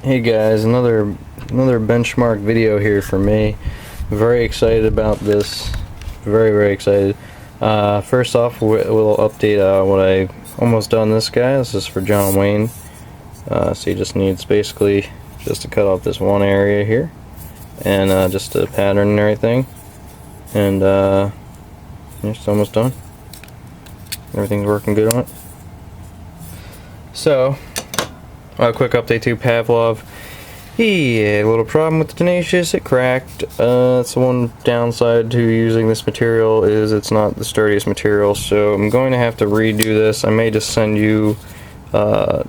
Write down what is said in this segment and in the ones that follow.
Hey guys, another benchmark video here for me. Very excited about this. Very excited. First off, we'll update what I almost done this guy. This is for John Wayne. So he just needs basically just to cut off this one area here, and just a pattern and everything. And it's almost done. Everything's working good on it. So, a quick update to Pavlov. He had a little problem with the Tenacious. It cracked. That's the one downside to using this material, is it's not the sturdiest material. So I'm going to have to redo this. I may just send you Tripod's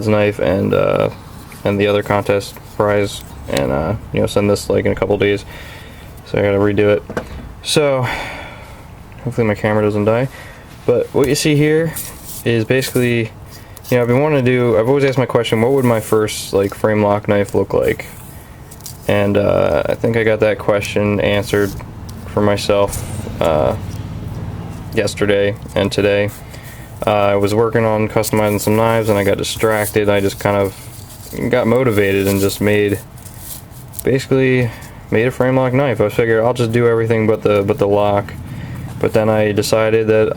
knife and the other contest prize, and send this like in a couple days. So I gotta redo it. So hopefully my camera doesn't die. But what you see here is basically, I've been wanting to do, I've always asked my question, what would my first like Framelock knife look like? And I think I got that question answered for myself yesterday and today. I was working on customizing some knives and I got distracted. I just kind of got motivated and just basically made a Framelock knife. I figured I'll just do everything but the lock. But then I decided that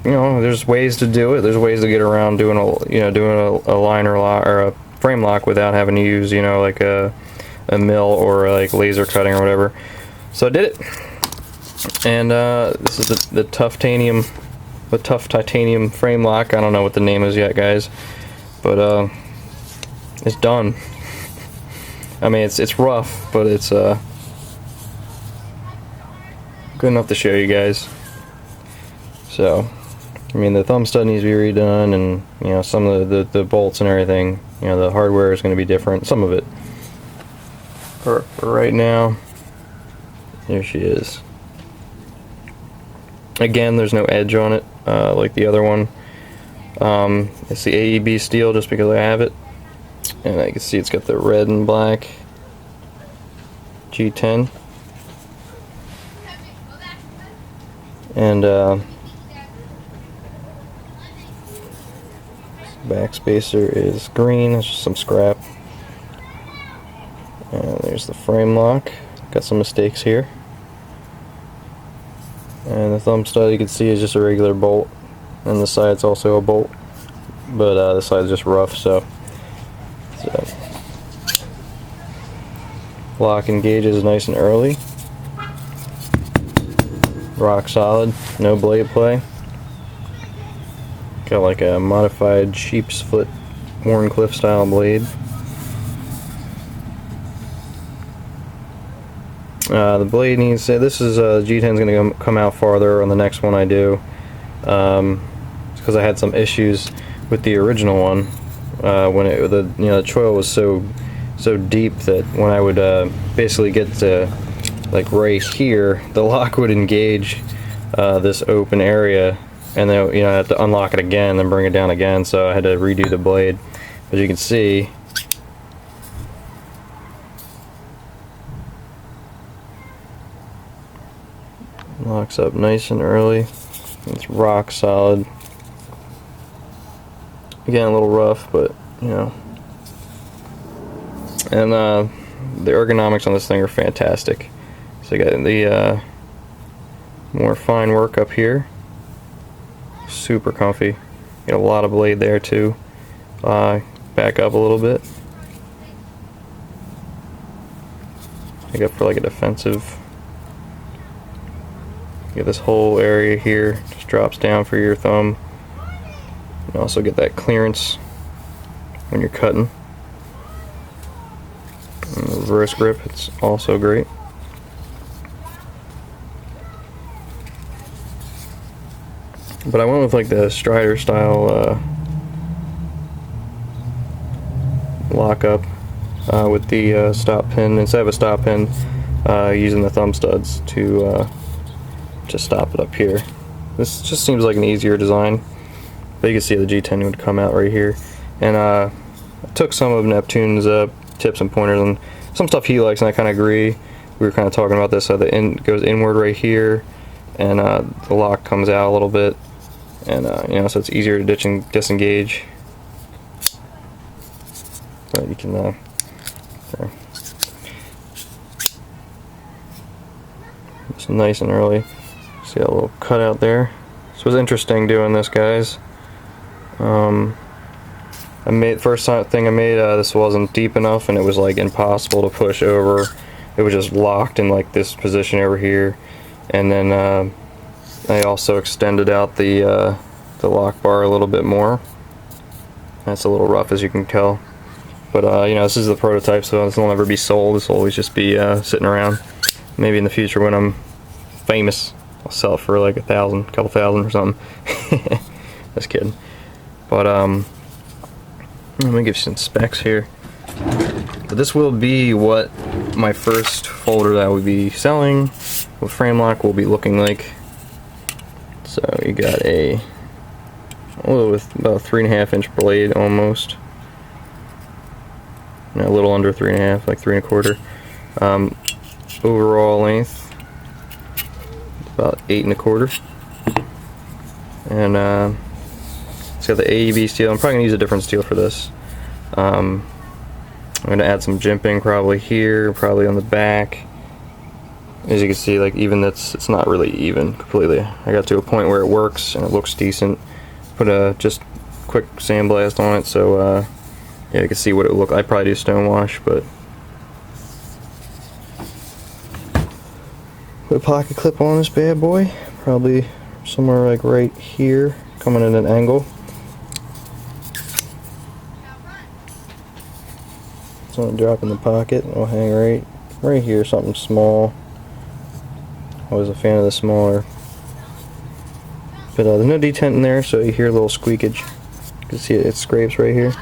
there's ways to do it. There's ways to get around doing a liner lock or a frame lock without having to use like a mill or like laser cutting or whatever. So I did it, and this is the tough titanium frame lock. I don't know what the name is yet, guys, but it's done. I mean, it's rough, but it's good enough to show you guys. So, I mean, the thumb stud needs to be redone, and some of the bolts and everything. The hardware is going to be different, some of it. For right now, there she is. Again, there's no edge on it like the other one. It's the AEB steel just because I have it, and I can see it's got the red and black G10, and back spacer is green. It's just some scrap. And there's the frame lock. Got some mistakes here. And the thumb stud, you can see, is just a regular bolt, and the side's also a bolt, but the side's just rough. So lock engages nice and early. Rock solid. No blade play. Got like a modified sheep's foot Warncliffe style blade. The blade needs to, this is G10's going to come out farther on the next one I do, because I had some issues with the original one when the choil was so deep that when I would basically get to like right here, the lock would engage this open area, and then I had to unlock it again and bring it down again, so I had to redo the blade. As you can see, locks up nice and early. It's rock solid. Again, a little rough, but and the ergonomics on this thing are fantastic. So I got the more fine work up here. Super comfy. Get a lot of blade there too. Back up a little bit. I got for like a defensive. Get this whole area here, just drops down for your thumb. You also get that clearance when you're cutting. And the reverse grip, it's also great. But I went with like the Strider style lockup with the stop pin. Instead of a stop pin, using the thumb studs to stop it up here. This just seems like an easier design. But you can see the G10 would come out right here. And I took some of Neptune's tips and pointers and some stuff he likes, and I kind of agree. We were kind of talking about this. So the end goes inward right here, and the lock comes out a little bit, and so it's easier to disengage. but you can there. It's nice and early. See that little cutout there? So it was interesting doing this, guys. First thing I made, this wasn't deep enough and it was like impossible to push over. It was just locked in like this position over here. And then I also extended out the lock bar a little bit more. That's a little rough, as you can tell. But you know, this is the prototype, so this will never be sold. This will always just be sitting around. Maybe in the future when I'm famous, I'll sell it for like a couple thousand or something. Just kidding. But let me give you some specs here. But this will be what my first folder that I will be selling with Framelock will be looking like. So you got with about a 3.5 inch blade almost. A little under 3.5, like 3 1/4. Overall length about 8 1/4. And it's got the AEB steel. I'm probably gonna use a different steel for this. I'm gonna add some jimping probably here, probably on the back. As you can see, like even it's not really even completely. I got to a point where it works and it looks decent. Put a just quick sandblast on it, so yeah, you can see what it would look like. I probably do stone wash, but put a pocket clip on this bad boy, probably somewhere like right here, coming at an angle. It's gonna drop in the pocket and it'll hang right here, something small. Always a fan of the smaller. But there's no detent in there, so you hear a little squeakage. You can see it scrapes right here.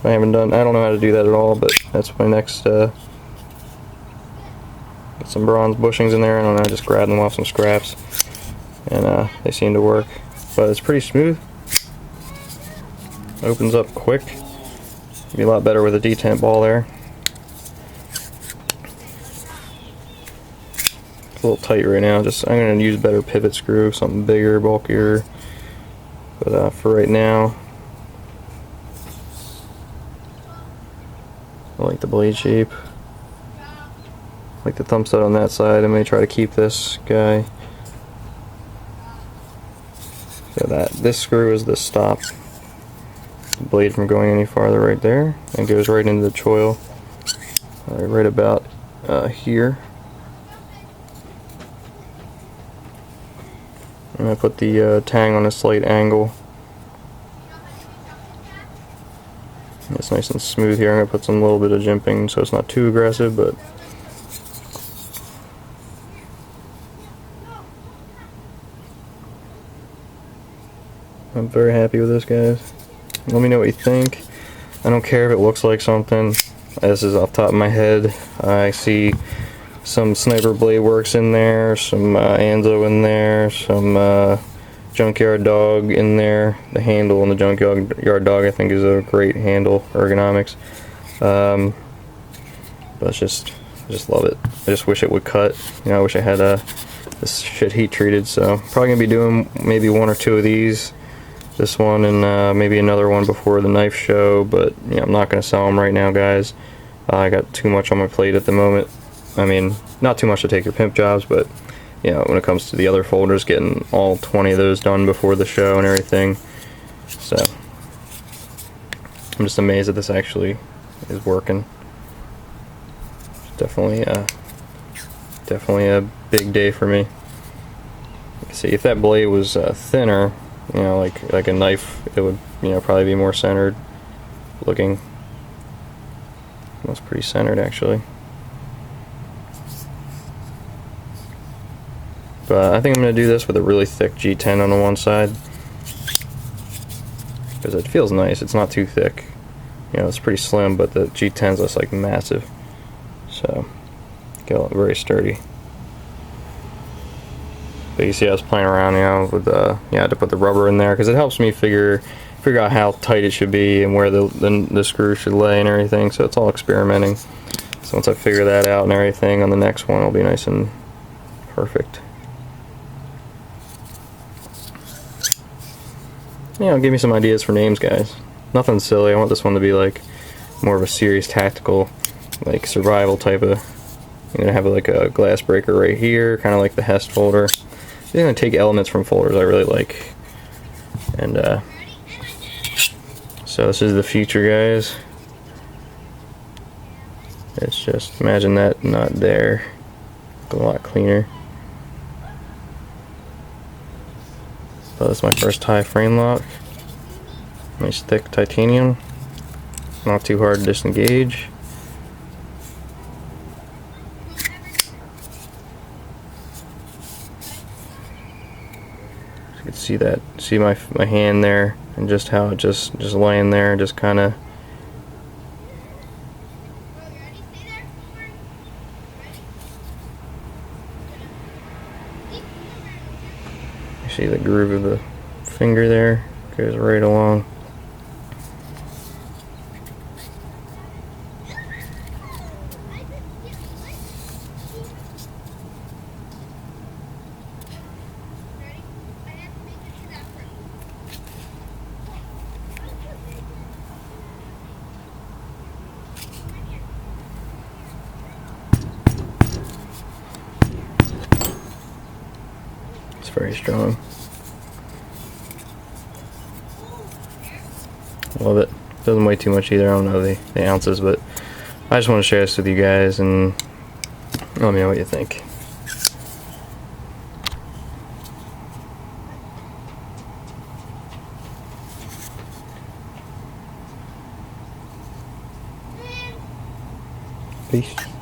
I don't know how to do that at all, but that's my next, got some bronze bushings in there. I don't know, I just grabbed them off some scraps, and they seem to work. But it's pretty smooth. Opens up quick. Be a lot better with a detent ball there. It's a little tight right now. I'm going to use a better pivot screw, something bigger, bulkier. But for right now, I like the blade shape. I like the thumb stud on that side. I may try to keep this guy. So this screw is the stop the blade from going any farther right there, and goes right into the choil right about here. I'm going to put the tang on a slight angle. It's nice and smooth here. I'm going to put some little bit of jimping so it's not too aggressive, but I'm very happy with this, guys. Let me know what you think. I don't care if it looks like something. This is off the top of my head. I see some Sniper Blade Works in there, some Anzo in there, some Junkyard Dog in there. The handle on the Junkyard Dog I think is a great handle, ergonomics. But I just love it. I just wish it would cut. You know, I wish I had this shit heat treated. So probably gonna be doing maybe 1 or 2 of these. This one and maybe another one before the knife show. But you know, I'm not gonna sell them right now, guys. I got too much on my plate at the moment. I mean, not too much to take your pimp jobs, but you know, when it comes to the other folders, getting all 20 of those done before the show and everything. So I'm just amazed that this actually is working. It's definitely a big day for me. See, if that blade was thinner, you know, like a knife, it would, you know, probably be more centered looking. That's pretty centered actually. But I think I'm going to do this with a really thick G10 on the one side, because it feels nice. It's not too thick. You know, it's pretty slim, but the G10's just like massive. So, get very sturdy. But you see I was playing around, you know, with I had to put the rubber in there because it helps me figure out how tight it should be and where the screw should lay and everything. So it's all experimenting. So once I figure that out and everything, on the next one it'll be nice and perfect. You know, give me some ideas for names, guys. nothing silly. I want this one to be like more of a serious tactical, like survival type of. I'm gonna have like a glass breaker right here, kind of like the Hest folder. I'm gonna take elements from folders I really like, and so this is the future, guys. It's just, imagine that not there. Look a lot cleaner. So this is my first tie Framelock. Nice thick titanium. Not too hard to disengage. You can see that, see my hand there, and just how it just laying there, just kind of. You see the groove of the finger there, goes right along. It's very strong. Love it. Doesn't weigh too much either. I don't know the ounces, but I just want to share this with you guys and let me know what you think. Peace.